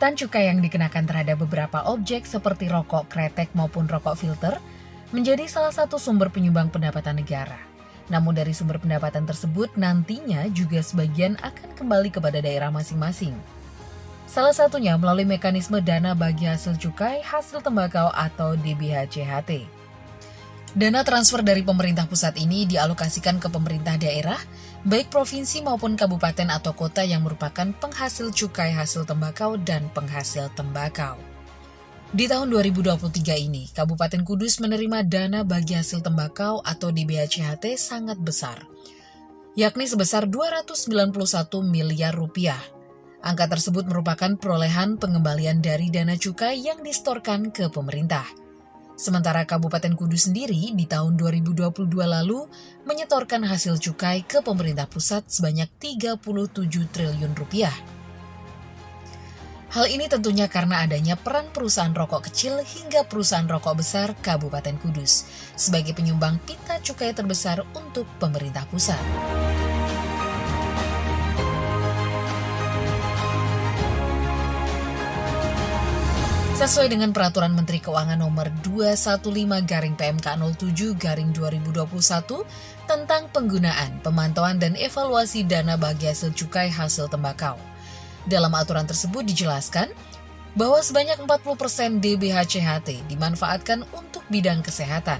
Peningkatan cukai yang dikenakan terhadap beberapa objek seperti rokok kretek maupun rokok filter menjadi salah satu sumber penyumbang pendapatan negara. Namun dari sumber pendapatan tersebut nantinya juga sebagian akan kembali kepada daerah masing-masing. Salah satunya melalui mekanisme dana bagi hasil cukai hasil tembakau atau DBHCHT. Dana transfer dari pemerintah pusat ini dialokasikan ke pemerintah daerah, baik provinsi maupun kabupaten atau kota yang merupakan penghasil cukai hasil tembakau dan penghasil tembakau. Di tahun 2023 ini, Kabupaten Kudus menerima dana bagi hasil tembakau atau DBHCHT sangat besar, yakni sebesar 291 miliar rupiah. Angka tersebut merupakan perolehan pengembalian dari dana cukai yang disetorkan ke pemerintah. Sementara Kabupaten Kudus sendiri di tahun 2022 lalu menyetorkan hasil cukai ke pemerintah pusat sebanyak 37 triliun rupiah. Hal ini tentunya karena adanya peran perusahaan rokok kecil hingga perusahaan rokok besar Kabupaten Kudus sebagai penyumbang pita cukai terbesar untuk pemerintah pusat. Sesuai dengan Peraturan Menteri Keuangan Nomor 215/PMK07/2021 tentang penggunaan, pemantauan dan evaluasi dana bagi hasil cukai hasil tembakau. Dalam aturan tersebut dijelaskan bahwa sebanyak 40% DBHCHT dimanfaatkan untuk bidang kesehatan,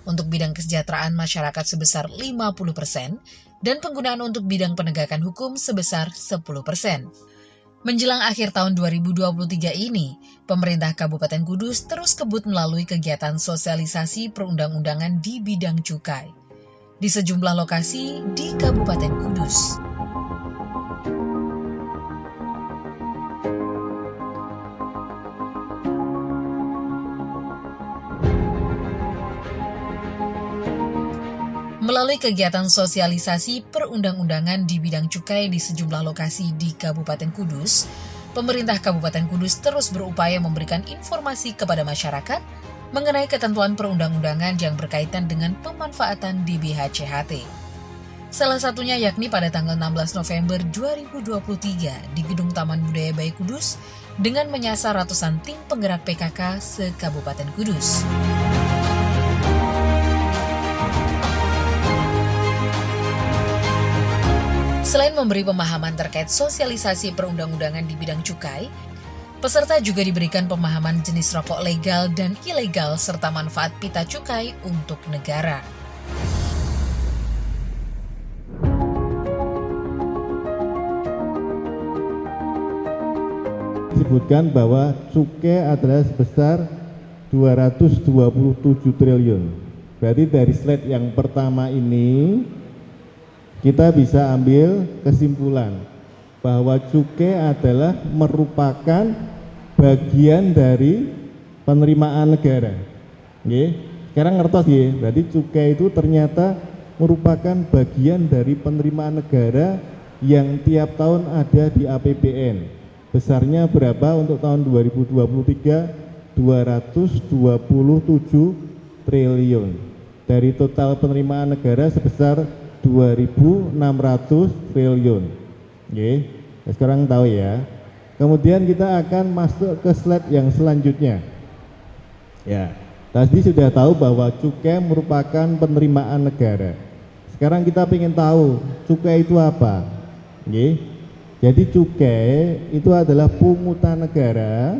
untuk bidang kesejahteraan masyarakat sebesar 50%, dan penggunaan untuk bidang penegakan hukum sebesar 10%. Menjelang akhir tahun 2023 ini, pemerintah Kabupaten Kudus terus kebut melalui kegiatan sosialisasi perundang-undangan di bidang cukai di sejumlah lokasi di Kabupaten Kudus. Melalui kegiatan sosialisasi perundang-undangan di bidang cukai di sejumlah lokasi di Kabupaten Kudus, pemerintah Kabupaten Kudus terus berupaya memberikan informasi kepada masyarakat mengenai ketentuan perundang-undangan yang berkaitan dengan pemanfaatan DBHCHT. Salah satunya yakni pada tanggal 16 November 2023 di Gedung Taman Budaya Bayi Kudus dengan menyasar ratusan tim penggerak PKK se-Kabupaten Kudus. Selain memberi pemahaman terkait sosialisasi perundang-undangan di bidang cukai, peserta juga diberikan pemahaman jenis rokok legal dan ilegal serta manfaat pita cukai untuk negara. Disebutkan bahwa cukai adalah sebesar 227 triliun. Berarti dari slide yang pertama ini kita bisa ambil kesimpulan bahwa cukai adalah merupakan bagian dari penerimaan negara. Sekarang ngertos ya, berarti cukai itu ternyata merupakan bagian dari penerimaan negara yang tiap tahun ada di APBN. Besarnya berapa untuk tahun 2023? 227 triliun. Dari total penerimaan negara sebesar 2.600 triliun. Sekarang tahu ya. Kemudian kita akan masuk ke slide yang selanjutnya. Ya, tadi sudah tahu bahwa cukai merupakan penerimaan negara. Sekarang kita ingin tahu cukai itu apa. Jadi cukai itu adalah pungutan negara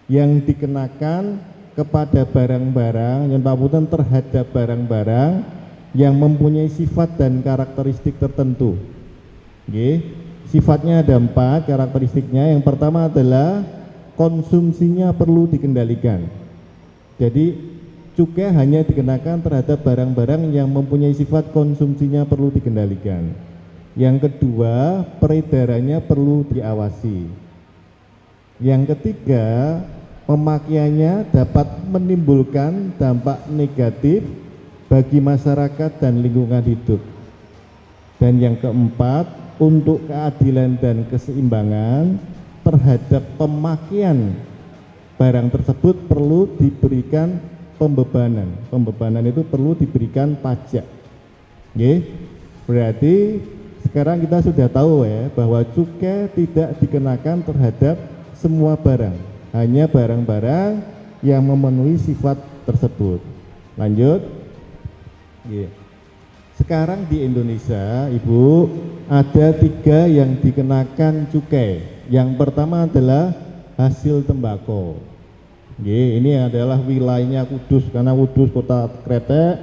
yang dikenakan kepada barang-barang, yang pungutan terhadap barang-barang yang mempunyai sifat dan karakteristik tertentu. Sifatnya ada 4 karakteristiknya. Yang pertama adalah konsumsinya perlu dikendalikan. Jadi cukai hanya dikenakan terhadap barang-barang yang mempunyai sifat konsumsinya perlu dikendalikan. Yang kedua, peredarannya perlu diawasi. Yang ketiga, pemakaiannya dapat menimbulkan dampak negatif bagi masyarakat dan lingkungan hidup. Dan yang keempat, untuk keadilan dan keseimbangan terhadap pemakaian barang tersebut perlu diberikan pembebanan. Pembebanan itu perlu diberikan pajak. Berarti sekarang kita sudah tahu ya bahwa cukai tidak dikenakan terhadap semua barang, hanya barang-barang yang memenuhi sifat tersebut. Lanjut. Sekarang di Indonesia, Ibu, ada 3 yang dikenakan cukai. Yang pertama adalah hasil tembakau. Ini adalah wilayahnya Kudus, karena Kudus kota kretek,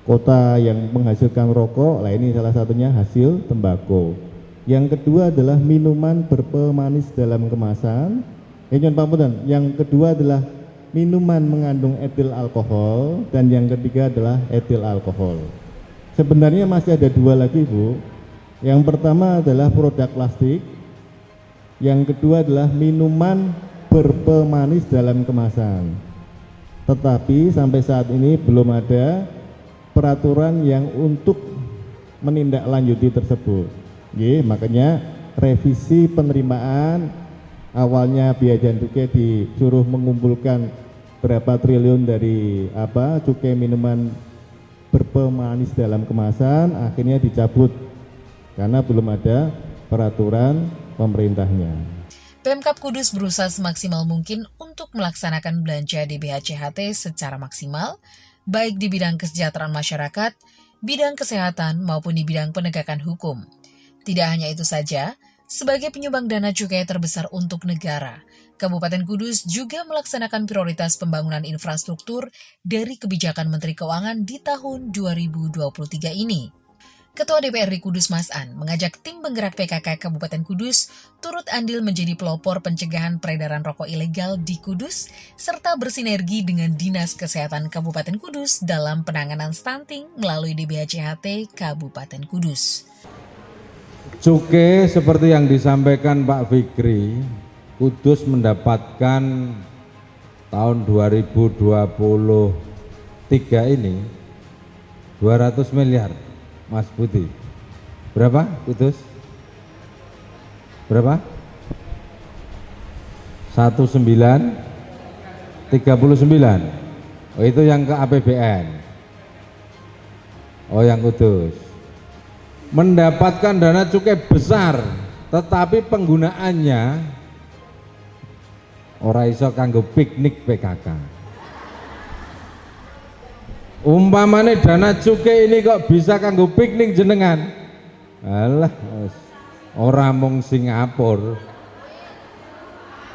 kota yang menghasilkan rokok. Nah, ini salah satunya hasil tembakau. Yang kedua adalah minuman berpemanis dalam kemasan. Yang kedua adalah minuman mengandung etil alkohol, dan yang ketiga adalah etil alkohol. Sebenarnya masih ada 2 lagi, Bu. Yang pertama adalah produk plastik, yang kedua adalah minuman berpemanis dalam kemasan. Tetapi sampai saat ini belum ada peraturan yang untuk menindaklanjuti tersebut. Makanya revisi penerimaan, awalnya Bea dan Cukai disuruh mengumpulkan berapa triliun dari cukai minuman berpemanis dalam kemasan, akhirnya dicabut karena belum ada peraturan pemerintahnya. Pemkab Kudus berusaha semaksimal mungkin untuk melaksanakan belanja DBHCHT secara maksimal, baik di bidang kesejahteraan masyarakat, bidang kesehatan, maupun di bidang penegakan hukum. Tidak hanya itu saja, sebagai penyumbang dana cukai terbesar untuk negara, Kabupaten Kudus juga melaksanakan prioritas pembangunan infrastruktur dari kebijakan Menteri Keuangan di tahun 2023 ini. Ketua DPRD Kudus Mas An mengajak tim penggerak PKK Kabupaten Kudus turut andil menjadi pelopor pencegahan peredaran rokok ilegal di Kudus, serta bersinergi dengan Dinas Kesehatan Kabupaten Kudus dalam penanganan stunting melalui DBHCHT Kabupaten Kudus. Cukai seperti yang disampaikan Pak Fikri, Kudus mendapatkan tahun 2023 ini 200 miliar. Mas Budi, berapa Kudus? Berapa? 1939. Oh, itu yang ke APBN. Oh, yang Kudus mendapatkan dana cukai besar, tetapi penggunaannya ora iso kanggo piknik PKK. Umpamane dana cukai ini kok bisa kanggo piknik jenengan? Alah, ora mung Singapura,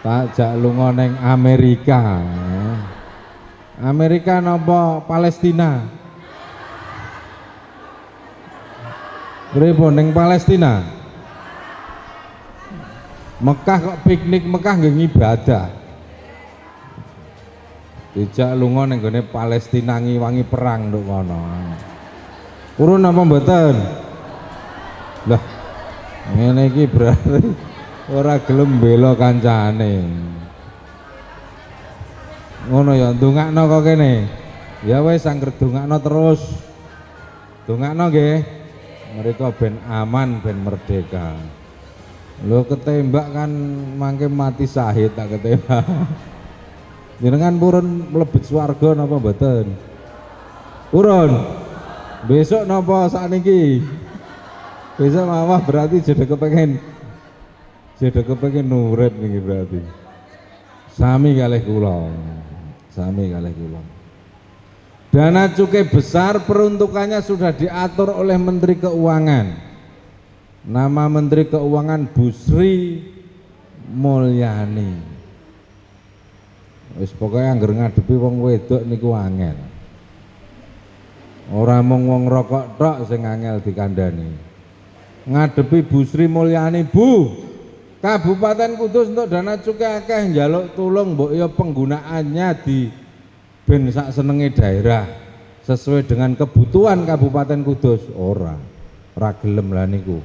tak jak lunga ning Amerika. Amerika napa Palestina? Pripun ning Palestina? Mekah kok piknik, Mekah nggih ibadah. Dijak lunga ning gone Palestina ngiwangi perang nduk kono. Purun apa mboten? Lah, ngene iki berarti ora gelem bela kancane. Ngono ya, ndongakno kok kene. Ya wis angger dongakno terus. Dongakno nggih. Mereka ben aman, ben merdeka. Lho ketembak kan mangke mati syahid tak ketembak. Jenengan purun mlebet swarga napa mboten? Purun. Besok napa sakniki? Besok mawah berarti jadi kepengen urip niki berarti. Sami kalih kula. Sami kalih kula. Dana cukai besar peruntukannya sudah diatur oleh Menteri Keuangan. Nama Menteri Keuangan Bu Sri Mulyani. Wis pokoke angger ngadepi wong wedok niku angel. Ora mung wong rokok tok sing angel dikandani. Ngadepi Bu Sri Mulyani, Bu, Kabupaten Kudus untuk dana cukai akeh njaluk tulung mbok ya penggunaannya di ben sak senenge daerah sesuai dengan kebutuhan Kabupaten Kudus. Ora gelem lah niku.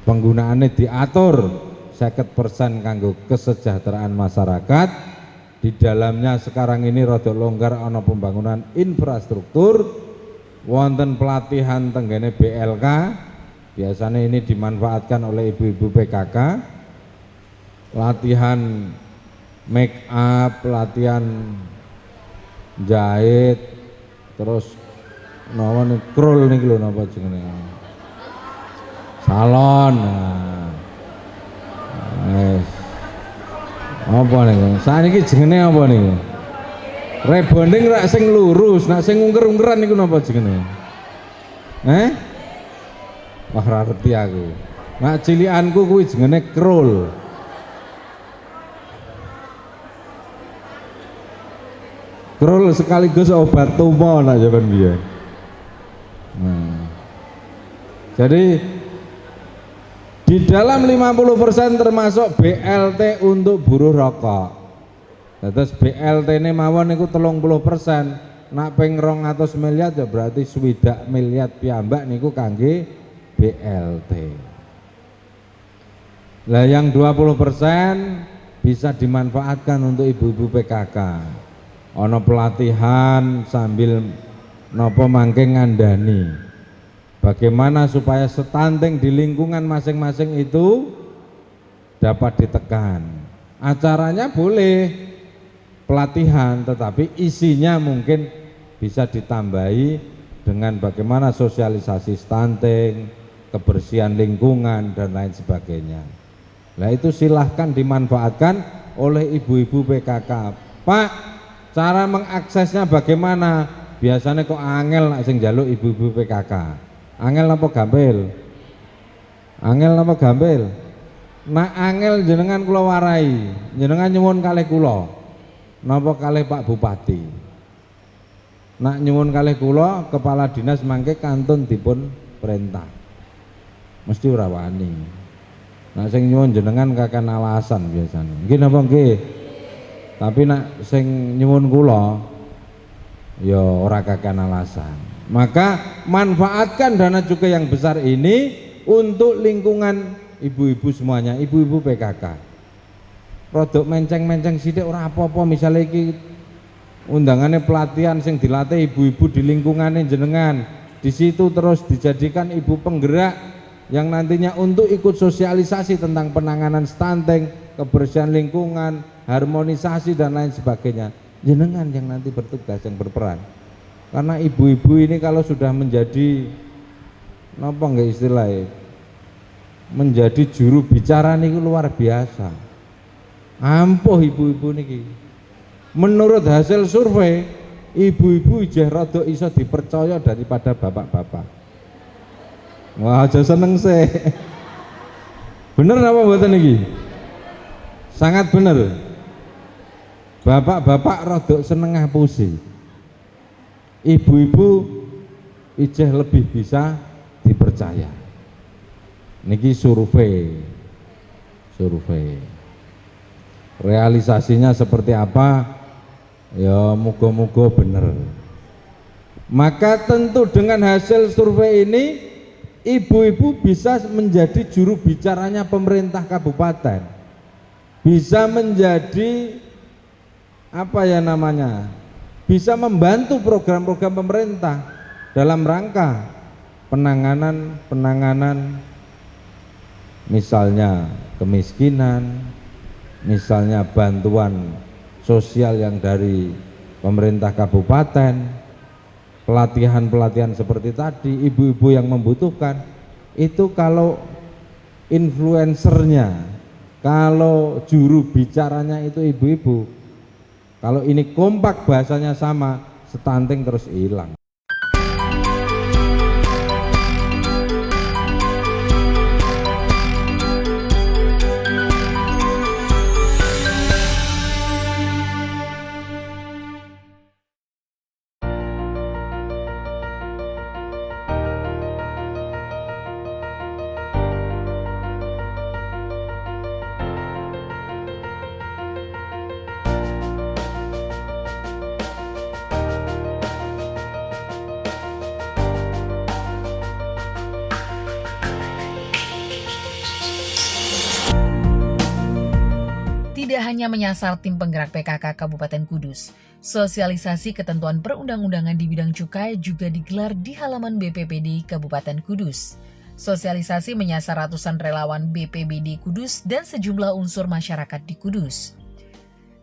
Penggunaannya diatur 50% kanggo kesejahteraan masyarakat. Di dalamnya sekarang ini rada longgar ana pembangunan infrastruktur, wonten pelatihan tenggene BLK. Biasanya ini dimanfaatkan oleh ibu-ibu PKK. Latihan make up, latihan jahit, terus napa nih krul niki lho napa jenenge? Salon. Wes. Apa niku? Saniki jenenge apa niku? Rebonding rak sing lurus, nak sing ungker-ungkeran niku napa jenenge? Wah ora ngerti aku. Nak cilikanku kuwi jenenge krul. Krul sekaligus obat tumo nak jaman biyen. Jadi di dalam 50% termasuk BLT untuk buruh rokok. Terus BLT ini mawon niku 30%, nak ping 200 miliar ya berarti 20 miliar piyambak niku kangge BLT. Lah yang 20% bisa dimanfaatkan untuk ibu-ibu PKK. Ono pelatihan sambil nopo mangke ngandani bagaimana supaya stunting di lingkungan masing-masing itu dapat ditekan. Acaranya boleh pelatihan, tetapi isinya mungkin bisa ditambahi dengan bagaimana sosialisasi stunting, kebersihan lingkungan dan lain sebagainya. Nah itu silahkan dimanfaatkan oleh ibu-ibu PKK. Pak, cara mengaksesnya bagaimana? Biasanya kok angel nak sing njaluk ibu-ibu PKK. Angel apa gampil? Angel apa gampil? Nak angel jenengan kula warai, jenengan nyuwun kalih kula. Napa kalih Pak Bupati? Nak nyuwun kalih kula, kepala dinas mangke kantun dipun perintah. Mesti ora wani. Nak sing nyuwun jenengan kakan alasan biasanya. Nggih napa nggih? Tapi nak sing nyuwun kula ya ora kakan alasan. Maka manfaatkan dana cukai yang besar ini untuk lingkungan ibu-ibu semuanya, ibu-ibu PKK. Rodok menceng-menceng sithik ora apa-apa, misalnya iki undangannya pelatihan sing dilatih ibu-ibu di lingkungannya jenengan. Di situ terus dijadikan ibu penggerak yang nantinya untuk ikut sosialisasi tentang penanganan stunting, kebersihan lingkungan, harmonisasi dan lain sebagainya. Jenengan yang nanti bertugas, yang berperan. Karena ibu-ibu ini kalau sudah menjadi napa nggak istilahnya, menjadi juru bicara niki luar biasa. Ampuh ibu-ibu niki. Menurut hasil survei, ibu-ibu ijeh rada iso dipercaya daripada bapak-bapak. Wah, aja seneng sih. Bener apa mboten niki? Sangat bener. Bapak-bapak rada seneng ngapusi. Ibu-ibu ijeh lebih bisa dipercaya. Niki survei. Realisasinya seperti apa? Ya muga-muga bener. Maka tentu dengan hasil survei ini ibu-ibu bisa menjadi juru bicaranya pemerintah kabupaten. Bisa menjadi apa ya namanya? Bisa membantu program-program pemerintah dalam rangka penanganan misalnya kemiskinan, misalnya bantuan sosial yang dari pemerintah kabupaten, pelatihan-pelatihan seperti tadi, ibu-ibu yang membutuhkan itu. Kalau influencernya, kalau juru bicaranya itu ibu-ibu, kalau ini kompak bahasanya sama, stunting terus hilang. Tidak hanya menyasar tim penggerak PKK Kabupaten Kudus, sosialisasi ketentuan perundang-undangan di bidang cukai juga digelar di halaman BPBD Kabupaten Kudus. Sosialisasi menyasar ratusan relawan BPBD Kudus dan sejumlah unsur masyarakat di Kudus.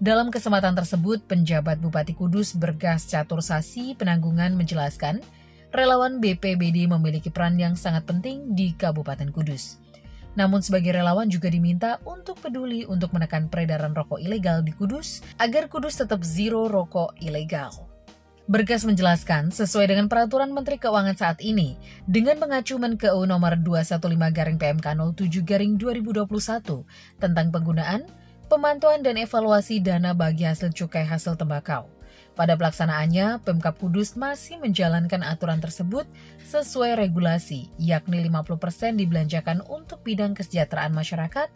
Dalam kesempatan tersebut, penjabat Bupati Kudus Bergas Catur Sasi Penanggungan menjelaskan, relawan BPBD memiliki peran yang sangat penting di Kabupaten Kudus. Namun sebagai relawan juga diminta untuk peduli untuk menekan peredaran rokok ilegal di Kudus agar Kudus tetap zero rokok ilegal. Berkas menjelaskan, sesuai dengan peraturan Menteri Keuangan saat ini, dengan mengacu Menkeu nomor 215/PMK07/2021 tentang penggunaan, pemantauan dan evaluasi dana bagi hasil cukai hasil tembakau. Pada pelaksanaannya, Pemkab Kudus masih menjalankan aturan tersebut sesuai regulasi, yakni 50% dibelanjakan untuk bidang kesejahteraan masyarakat,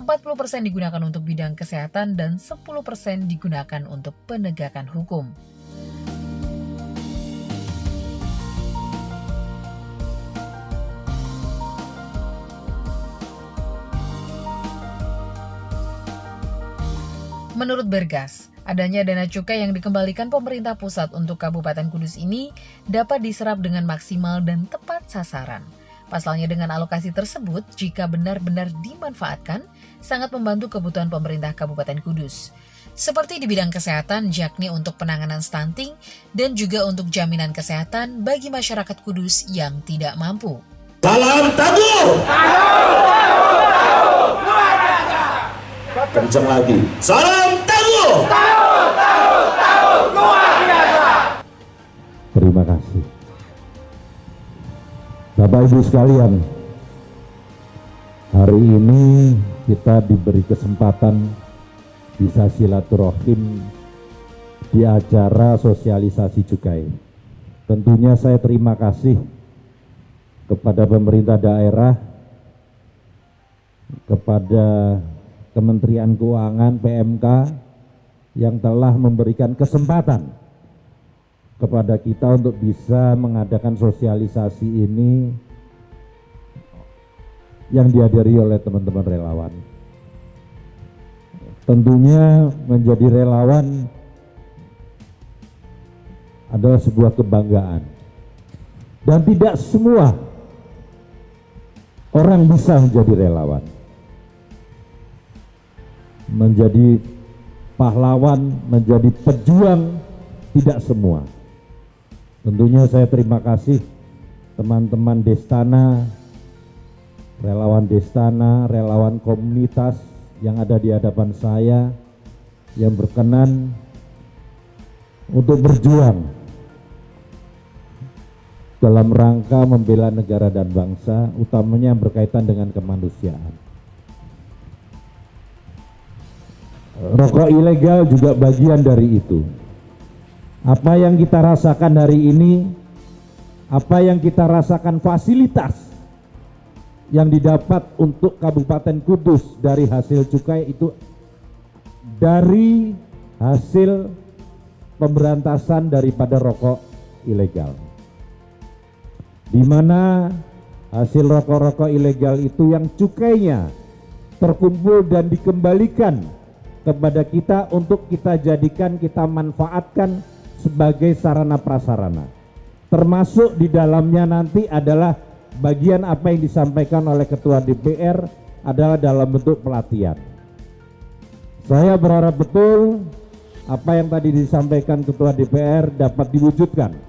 40% digunakan untuk bidang kesehatan, dan 10% digunakan untuk penegakan hukum. Menurut Bergas, adanya dana cukai yang dikembalikan pemerintah pusat untuk Kabupaten Kudus ini dapat diserap dengan maksimal dan tepat sasaran. Pasalnya dengan alokasi tersebut, jika benar-benar dimanfaatkan, sangat membantu kebutuhan pemerintah Kabupaten Kudus. Seperti di bidang kesehatan, yakni untuk penanganan stunting dan juga untuk jaminan kesehatan bagi masyarakat Kudus yang tidak mampu. Salam Tangguh! Kencang lagi. Salam Tangguh! Terima kasih. Bapak Ibu sekalian, hari ini kita diberi kesempatan bisa silaturahim di acara sosialisasi cukai. Tentunya saya terima kasih kepada pemerintah daerah, kepada Kementerian Keuangan PMK yang telah memberikan kesempatan kepada kita untuk bisa mengadakan sosialisasi ini yang dihadiri oleh teman-teman relawan. Tentunya menjadi relawan adalah sebuah kebanggaan dan tidak semua orang bisa menjadi relawan. Menjadi pahlawan, menjadi pejuang, tidak semua. Tentunya saya terima kasih teman-teman Destana, relawan komunitas yang ada di hadapan saya, yang berkenan untuk berjuang dalam rangka membela negara dan bangsa, utamanya yang berkaitan dengan kemanusiaan. Rokok ilegal juga bagian dari itu. Apa yang kita rasakan hari ini, apa yang kita rasakan fasilitas yang didapat untuk Kabupaten Kudus dari hasil cukai itu dari hasil pemberantasan daripada rokok ilegal. Di mana hasil rokok-rokok ilegal itu yang cukainya terkumpul dan dikembalikan kepada kita untuk kita jadikan, kita manfaatkan sebagai sarana prasarana. Termasuk di dalamnya nanti adalah bagian apa yang disampaikan oleh Ketua DPR adalah dalam bentuk pelatihan. Saya berharap betul apa yang tadi disampaikan Ketua DPR dapat diwujudkan.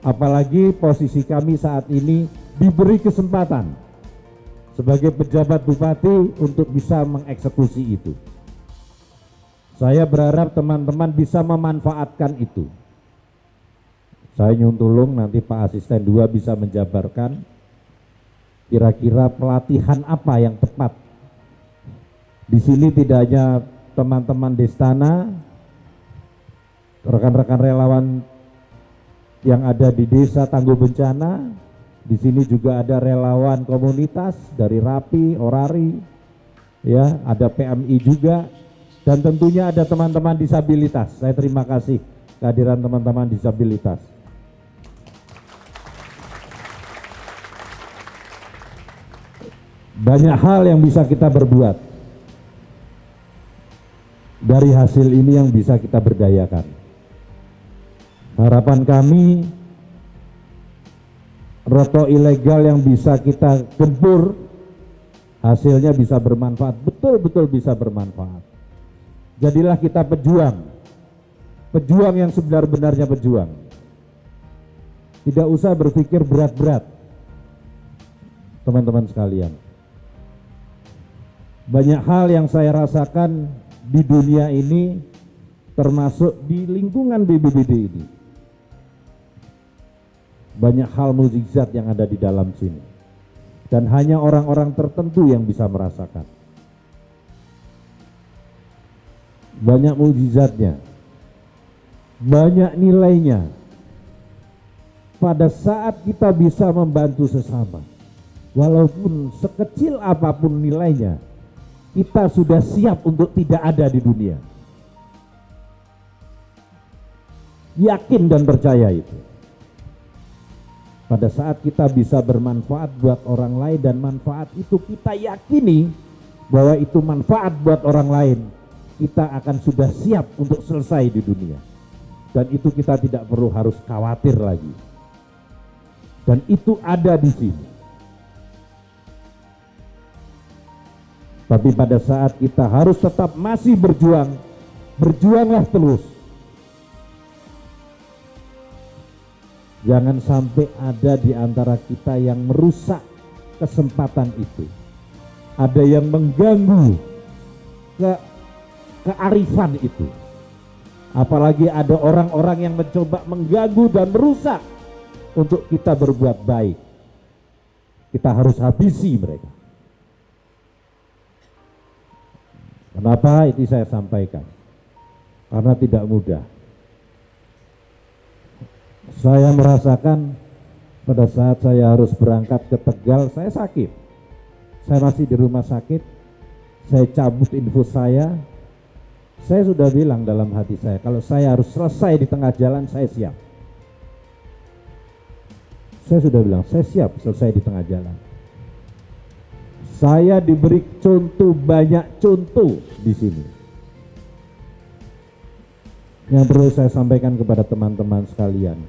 Apalagi posisi kami saat ini diberi kesempatan sebagai pejabat bupati untuk bisa mengeksekusi itu. Saya berharap teman-teman bisa memanfaatkan itu. Saya nyuntulung nanti Pak Asisten 2 bisa menjabarkan kira-kira pelatihan apa yang tepat. Di sini tidak hanya teman-teman Destana, rekan-rekan relawan yang ada di Desa Tangguh Bencana, di sini juga ada relawan komunitas dari Rapi, Orari, ya, ada PMI juga. Dan tentunya ada teman-teman disabilitas. Saya terima kasih kehadiran teman-teman disabilitas. Banyak hal yang bisa kita berbuat. Dari hasil ini yang bisa kita berdayakan. Harapan kami, rokok ilegal yang bisa kita gempur, hasilnya bisa bermanfaat, betul-betul bisa bermanfaat. Jadilah kita pejuang yang sebenar-benarnya pejuang. Tidak usah berpikir berat-berat, teman-teman sekalian. Banyak hal yang saya rasakan di dunia ini, termasuk di lingkungan BPBD ini. Banyak hal mukjizat yang ada di dalam sini. Dan hanya orang-orang tertentu yang bisa merasakan. Banyak mukjizatnya. Banyak nilainya. Pada saat kita bisa membantu sesama, walaupun sekecil apapun nilainya, kita sudah siap untuk tidak ada di dunia. Yakin dan percaya itu. Pada saat kita bisa bermanfaat buat orang lain dan manfaat itu kita yakini bahwa itu manfaat buat orang lain, kita akan sudah siap untuk selesai di dunia. Dan itu kita tidak perlu harus khawatir lagi. Dan itu ada di sini. Tapi pada saat kita harus tetap masih berjuang, berjuanglah terus. Jangan sampai ada di antara kita yang merusak kesempatan itu. Ada yang mengganggu kearifan itu. Apalagi ada orang-orang yang mencoba mengganggu dan merusak untuk kita berbuat baik. Kita harus habisi mereka. Kenapa itu saya sampaikan? Karena tidak mudah. Saya merasakan pada saat saya harus berangkat ke Tegal, saya sakit. Saya masih di rumah sakit, saya cabut info saya sudah bilang dalam hati saya, kalau saya harus selesai di tengah jalan, saya siap. Saya sudah bilang, saya siap selesai di tengah jalan. Saya diberi contoh, banyak contoh di sini. Yang perlu saya sampaikan kepada teman-teman sekalian,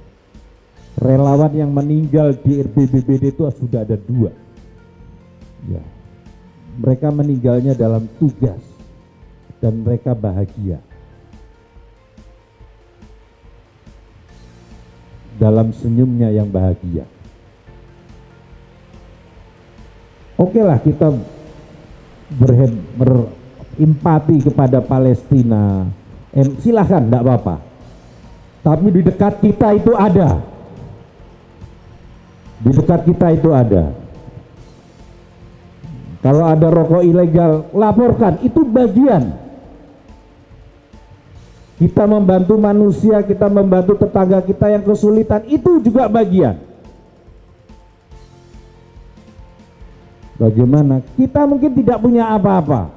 relawan yang meninggal di BPBD itu sudah ada 2. Ya. Mereka meninggalnya dalam tugas dan mereka bahagia. Dalam senyumnya yang bahagia. Oke lah, kita berimpati kepada Palestina. Silahkan, tidak apa-apa. Tapi di dekat kita itu ada. Di dekat kita itu ada. Kalau ada rokok ilegal, laporkan. Itu bagian. Kita membantu manusia, kita membantu tetangga kita yang kesulitan, itu juga bagian. Bagaimana? Kita mungkin tidak punya apa-apa.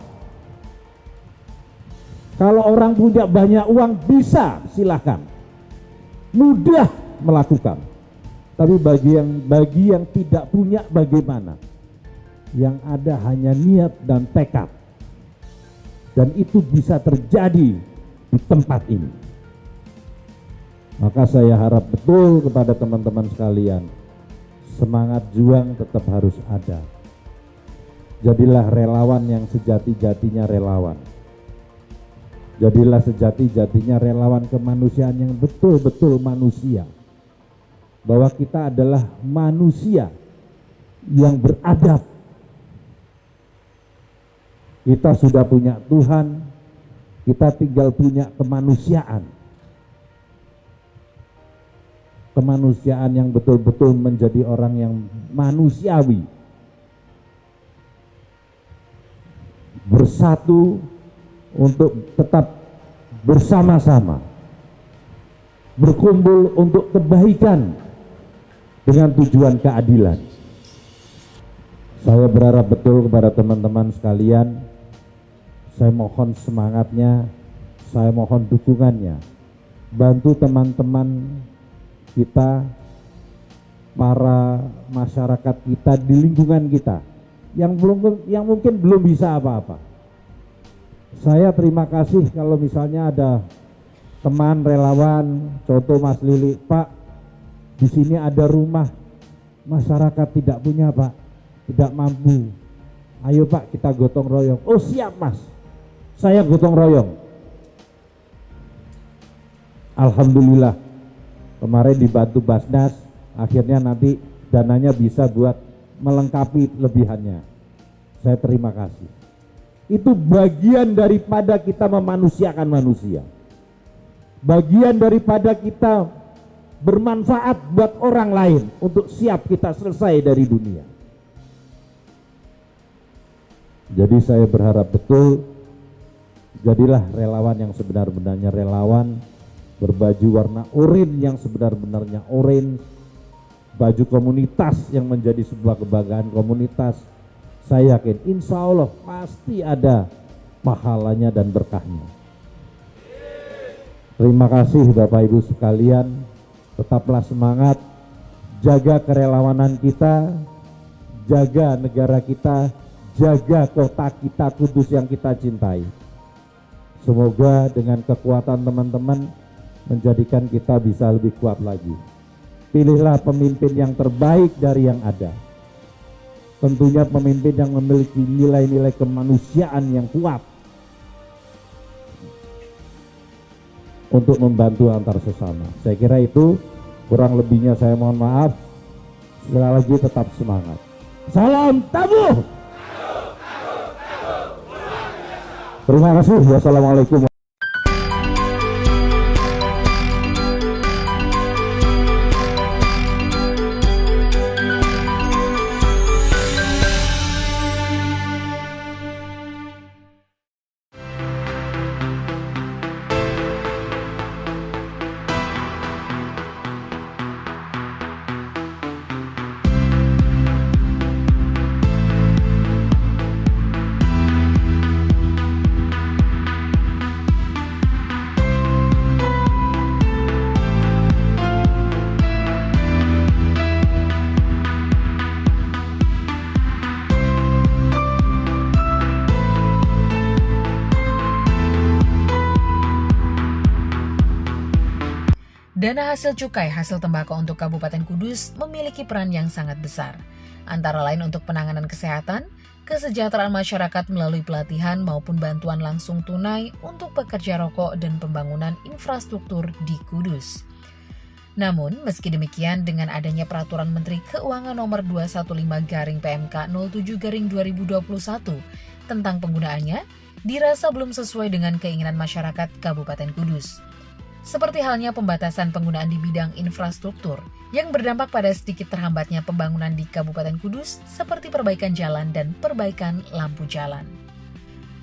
Kalau orang punya banyak uang bisa, silahkan. Mudah melakukan. Tapi bagi yang tidak punya bagaimana? Yang ada hanya niat dan tekad. Dan itu bisa terjadi di tempat ini. Maka saya harap betul kepada teman-teman sekalian, semangat juang tetap harus ada. Jadilah relawan yang sejati-jatinya relawan. Jadilah sejati-jatinya relawan kemanusiaan yang betul-betul manusia. Bahwa kita adalah manusia yang beradab. Kita sudah punya Tuhan, kita tinggal punya kemanusiaan. Kemanusiaan yang betul-betul menjadi orang yang manusiawi. Bersatu untuk tetap bersama-sama, berkumpul untuk kebaikan dengan tujuan keadilan. Saya berharap betul kepada teman-teman sekalian, saya mohon semangatnya, saya mohon dukungannya. Bantu teman-teman kita, para masyarakat kita di lingkungan kita yang mungkin belum bisa apa-apa. Saya terima kasih kalau misalnya ada teman relawan, contoh Mas Lili, Pak, di sini ada rumah masyarakat tidak punya Pak, tidak mampu. Ayo Pak, kita gotong royong. Oh siap Mas, saya gotong royong. Alhamdulillah, kemarin dibantu Basnas, akhirnya nanti dananya bisa buat melengkapi lebihannya. Saya terima kasih. itu bagian daripada kita memanusiakan manusia. Bagian daripada kita bermanfaat buat orang lain untuk siap kita selesai dari dunia. Jadi saya berharap betul, jadilah relawan yang sebenar-benarnya relawan, berbaju warna oranye yang sebenar-benarnya orange, baju komunitas yang menjadi sebuah kebanggaan komunitas. Saya yakin insya Allah pasti ada pahalanya dan berkahnya. Terima kasih Bapak Ibu sekalian, tetaplah semangat, jaga kerelawanan kita, jaga negara kita, jaga kota kita Kudus yang kita cintai. Semoga dengan kekuatan teman-teman menjadikan kita bisa lebih kuat lagi. Pilihlah pemimpin yang terbaik dari yang ada. Tentunya pemimpin yang memiliki nilai-nilai kemanusiaan yang kuat untuk membantu antar sesama. Saya kira itu, kurang lebihnya saya mohon maaf. Sekali lagi tetap semangat. Salam Tabuh. Terima kasih. Wassalamualaikum. Dana hasil cukai hasil tembakau untuk Kabupaten Kudus memiliki peran yang sangat besar, antara lain untuk penanganan kesehatan, kesejahteraan masyarakat melalui pelatihan maupun bantuan langsung tunai untuk pekerja rokok dan pembangunan infrastruktur di Kudus. Namun, meski demikian dengan adanya Peraturan Menteri Keuangan Nomor 215/PMK 07/2021 tentang penggunaannya, dirasa belum sesuai dengan keinginan masyarakat Kabupaten Kudus. Seperti halnya pembatasan penggunaan di bidang infrastruktur yang berdampak pada sedikit terhambatnya pembangunan di Kabupaten Kudus seperti perbaikan jalan dan perbaikan lampu jalan.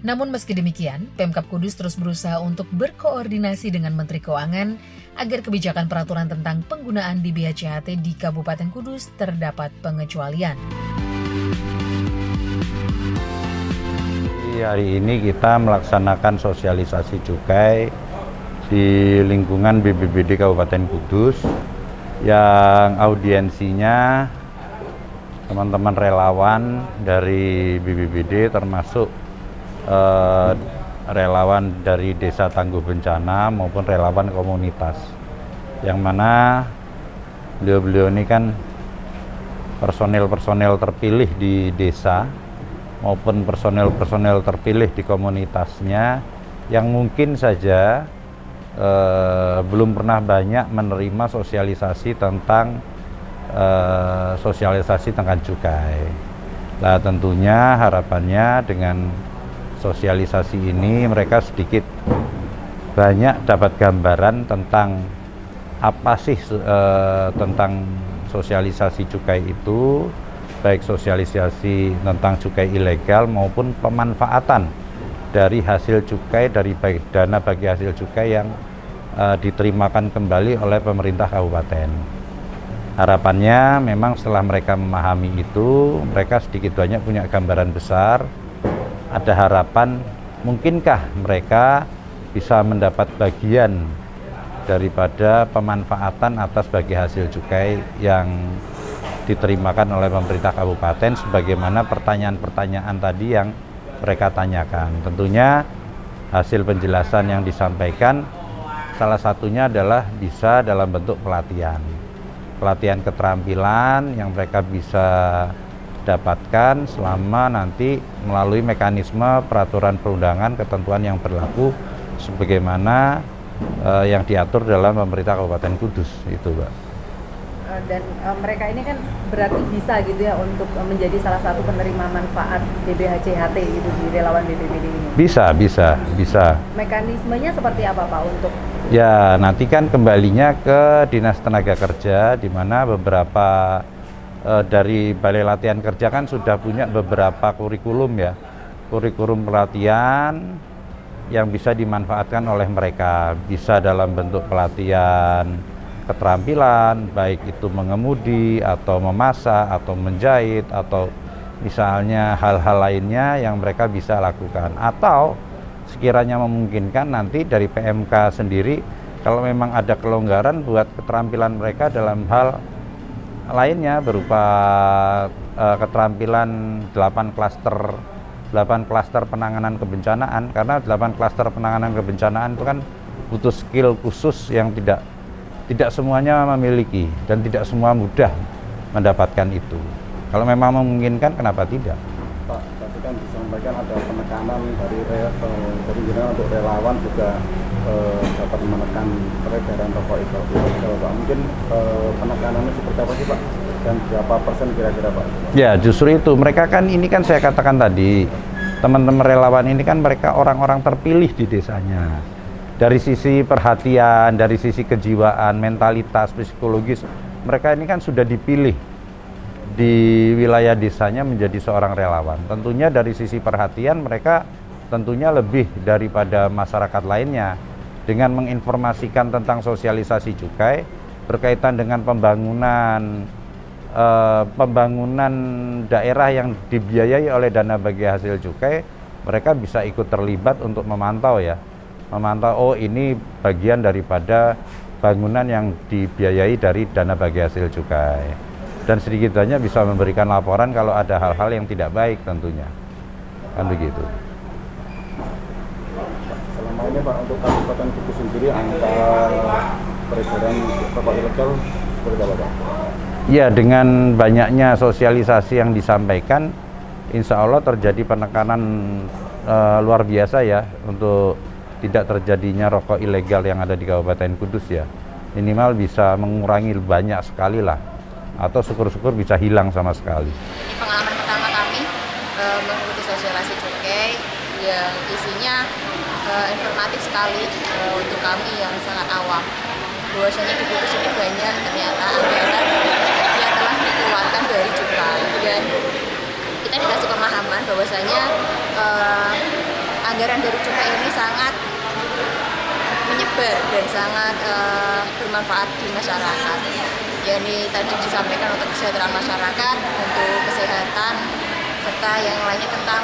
Namun meski demikian, Pemkab Kudus terus berusaha untuk berkoordinasi dengan Menteri Keuangan agar kebijakan peraturan tentang penggunaan di BHCHT di Kabupaten Kudus terdapat pengecualian. Hari ini kita melaksanakan sosialisasi cukai di lingkungan BPBD Kabupaten Kudus yang audiensinya teman-teman relawan dari BPBD termasuk relawan dari Desa Tangguh Bencana maupun relawan komunitas, yang mana beliau-beliau ini kan personel-personel terpilih di desa maupun personel-personel terpilih di komunitasnya yang mungkin saja belum pernah banyak menerima sosialisasi tentang cukai. Nah, tentunya harapannya dengan sosialisasi ini mereka sedikit banyak dapat gambaran tentang apa sih tentang sosialisasi cukai itu, baik sosialisasi tentang cukai ilegal maupun pemanfaatan dari hasil cukai, dari baik dana bagi hasil cukai yang diterimakan kembali oleh pemerintah kabupaten. Harapannya memang setelah mereka memahami itu, mereka sedikit banyak punya gambaran besar. Ada harapan mungkinkah mereka bisa mendapat bagian daripada pemanfaatan atas bagi hasil cukai yang diterimakan oleh pemerintah kabupaten, sebagaimana pertanyaan-pertanyaan tadi yang mereka tanyakan. Tentunya hasil penjelasan yang disampaikan salah satunya adalah bisa dalam bentuk pelatihan keterampilan yang mereka bisa dapatkan selama nanti melalui mekanisme peraturan perundangan ketentuan yang berlaku sebagaimana yang diatur dalam pemerintah Kabupaten Kudus itu, Pak. dan mereka ini kan berarti bisa gitu ya untuk menjadi salah satu penerima manfaat BPHCHT gitu di relawan BPBD ini. Bisa. Mekanismenya seperti apa Pak untuk? Ya, nanti kan kembalinya ke Dinas Tenaga Kerja, di mana beberapa dari Balai Latihan Kerja kan sudah punya beberapa kurikulum ya, kurikulum pelatihan yang bisa dimanfaatkan oleh mereka, bisa dalam bentuk pelatihan keterampilan, baik itu mengemudi atau memasak atau menjahit atau misalnya hal-hal lainnya yang mereka bisa lakukan, atau sekiranya memungkinkan nanti dari PMK sendiri kalau memang ada kelonggaran buat keterampilan mereka dalam hal lainnya berupa keterampilan 8 klaster penanganan kebencanaan, karena 8 klaster penanganan kebencanaan itu kan butuh skill khusus yang tidak semuanya memiliki dan tidak semua mudah mendapatkan itu. Kalau memang memungkinkan, kenapa tidak? Pak, tadi kan disampaikan ada penekanan dari untuk relawan juga dapat menekan peredaran rokok ilegal, Pak. Mungkin penekanannya seperti apa sih Pak? Dan berapa persen kira-kira Pak? Ya, justru itu. Mereka kan, ini kan saya katakan tadi, teman-teman relawan ini kan mereka orang-orang terpilih di desanya. Dari sisi perhatian, dari sisi kejiwaan, mentalitas, psikologis, mereka ini kan sudah dipilih di wilayah desanya menjadi seorang relawan. Tentunya dari sisi perhatian mereka tentunya lebih daripada masyarakat lainnya dengan menginformasikan tentang sosialisasi cukai berkaitan dengan pembangunan daerah yang dibiayai oleh dana bagi hasil cukai. Mereka bisa ikut terlibat untuk memantau ya, oh ini bagian daripada bangunan yang dibiayai dari dana bagi hasil cukai, dan sedikit banyak bisa memberikan laporan kalau ada hal-hal yang tidak baik tentunya, kan begitu. Selama ini Pak, untuk Kabupaten Kudus sendiri angka peredaran rokok ilegal seperti apa Pak? Ya, dengan banyaknya sosialisasi yang disampaikan, insya Allah terjadi penekanan luar biasa ya untuk tidak terjadinya rokok ilegal yang ada di Kabupaten Kudus ya. Minimal bisa mengurangi banyak sekali lah, atau syukur-syukur bisa hilang sama sekali. Ini pengalaman pertama kami mengikuti sosialisasi cukai yang isinya informatif sekali untuk kami yang sangat awam. Bahwasanya di Kudus ini banyak ternyata anggaran yang telah dikeluarkan dari cukai, dan kita dikasih pemahaman bahwasanya anggaran dari cukai ini sangat menyebar dan sangat bermanfaat di masyarakat. Yani tadi disampaikan untuk kesejahteraan masyarakat, untuk kesehatan, serta yang lainnya tentang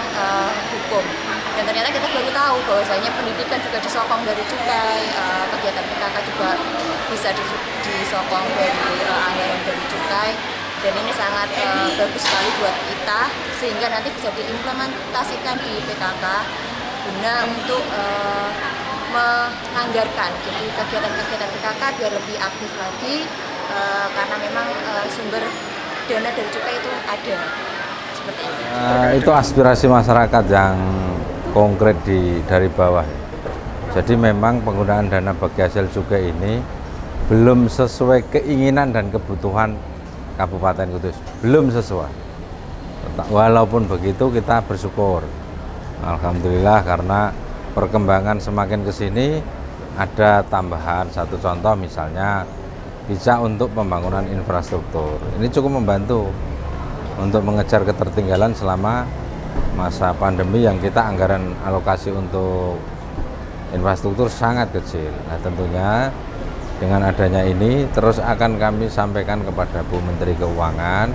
hukum. Dan ternyata kita baru tahu bahwasanya pendidikan juga disokong dari cukai, kegiatan PKK juga bisa disokong dari anggaran dari cukai. Dan ini sangat bagus sekali buat kita, sehingga nanti bisa diimplementasikan di PKK guna untuk menganggarkan jadi kegiatan-kegiatan PKK biar lebih aktif lagi, karena memang sumber dana dari cukai itu ada seperti itu. Itu aspirasi masyarakat yang konkret dari bawah. Jadi memang penggunaan dana bagi hasil cukai ini belum sesuai keinginan dan kebutuhan Kabupaten Kudus, belum sesuai. Walaupun begitu kita bersyukur, alhamdulillah, karena perkembangan semakin ke sini ada tambahan. Satu contoh misalnya bisa untuk pembangunan infrastruktur. Ini cukup membantu untuk mengejar ketertinggalan selama masa pandemi yang kita anggaran alokasi untuk infrastruktur sangat kecil. Nah, tentunya dengan adanya ini terus akan kami sampaikan kepada Bu Menteri Keuangan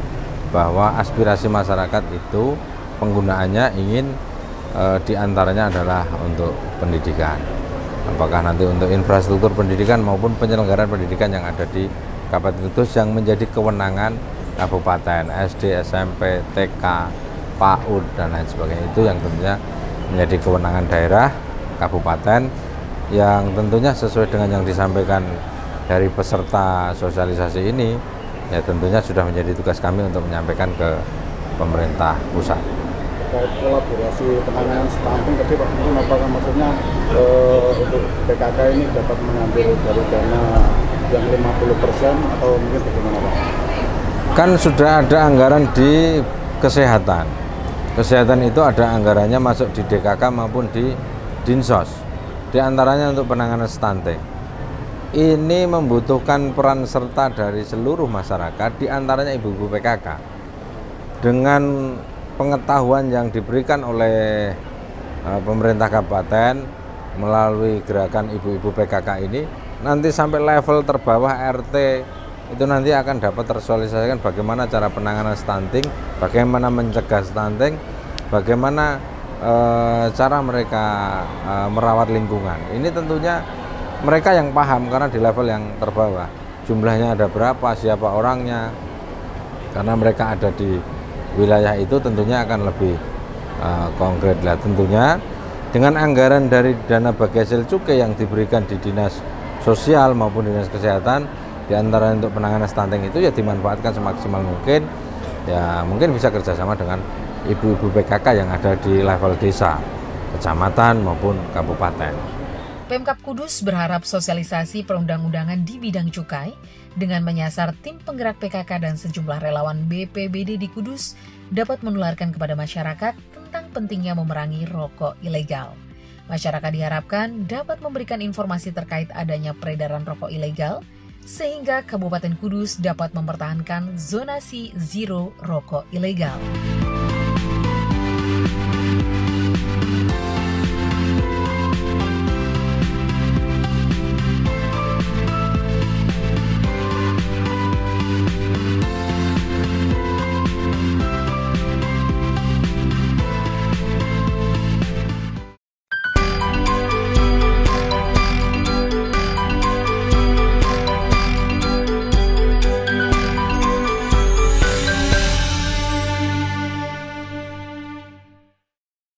bahwa aspirasi masyarakat itu penggunaannya ingin diantaranya adalah untuk pendidikan. Apakah nanti untuk infrastruktur pendidikan maupun penyelenggaraan pendidikan yang ada di Kabupaten Kudus yang menjadi kewenangan kabupaten, SD, SMP, TK, PAUD dan lain sebagainya, itu yang tentunya menjadi kewenangan daerah, kabupaten, yang tentunya sesuai dengan yang disampaikan dari peserta sosialisasi ini, ya tentunya sudah menjadi tugas kami untuk menyampaikan ke pemerintah pusat. Terkait kolaborasi penanganan stunting tadi Pak, mungkin apakah maksudnya untuk PKK ini dapat mengambil dari dana yang 50% atau mungkin bagaimana Pak? Kan sudah ada anggaran di kesehatan. Kesehatan itu ada anggarannya masuk di DKK maupun di Dinsos. Di antaranya untuk penanganan stunting. Ini membutuhkan peran serta dari seluruh masyarakat, di antaranya ibu-ibu PKK. Dengan pengetahuan yang diberikan oleh pemerintah kabupaten melalui gerakan ibu-ibu PKK ini, nanti sampai level terbawah RT itu nanti akan dapat tersosialisasikan bagaimana cara penanganan stunting, bagaimana mencegah stunting, bagaimana cara mereka merawat lingkungan. Ini tentunya mereka yang paham karena di level yang terbawah. Jumlahnya ada berapa, siapa orangnya, karena mereka ada di wilayah itu tentunya akan lebih konkret lah. Tentunya dengan anggaran dari dana bagi hasil cukai yang diberikan di dinas sosial maupun dinas kesehatan, di antara untuk penanganan stunting itu ya dimanfaatkan semaksimal mungkin. Ya mungkin bisa kerjasama dengan ibu-ibu PKK yang ada di level desa, kecamatan maupun kabupaten. Pemkab Kudus berharap sosialisasi perundang-undangan di bidang cukai dengan menyasar tim penggerak PKK dan sejumlah relawan BPBD di Kudus dapat menularkan kepada masyarakat tentang pentingnya memerangi rokok ilegal. Masyarakat diharapkan dapat memberikan informasi terkait adanya peredaran rokok ilegal sehingga Kabupaten Kudus dapat mempertahankan zonasi zero rokok ilegal.